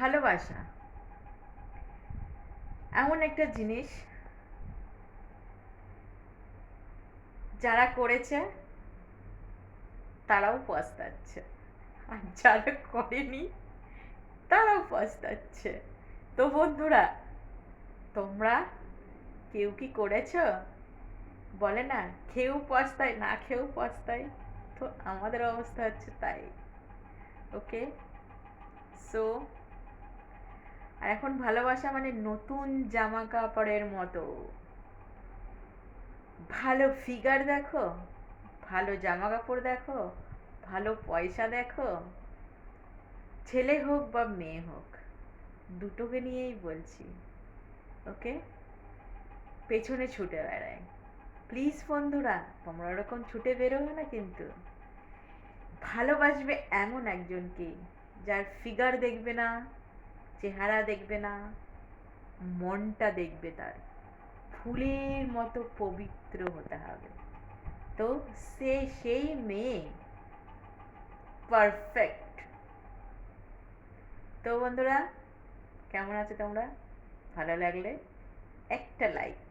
ভালোবাসা এমন একটা জিনিস, যারা করেছে তারাও পস্তাচ্ছে, আর যারা করেনি তারাও পস্তাচ্ছে। তো বন্ধুরা, তোমরা কেউ কি করেছ? বলে না, খেয়েও পস্তায়, না খেয়েও পস্তায়। তো আমাদের অবস্থা হচ্ছে তাই। ওকে, সো আর এখন ভালোবাসা মানে নতুন জামা কাপড়ের মতো। ভালো ফিগার দেখো, ভালো জামা কাপড় দেখো, ভালো পয়সা দেখো, ছেলে হোক বা মেয়ে হোক, দুটোকে নিয়েই বলছি। ওকে, পেছনে ছুটে বেড়ায়। প্লিজ বন্ধুরা, তোমরা ওরকম ছুটে বেরোবে না কিন্তু। ভালোবাসবে এমন একজনকে যার ফিগার দেখবে না, চেহারা দেখবে না, মনটা দেখবে তার। ফুলের মতো পবিত্র হতে হবে। তো সেই মেয়ে পারফেক্ট। তো বন্ধুরা, কেমন আছো তোমরা? ভালো লাগলে একটা লাইক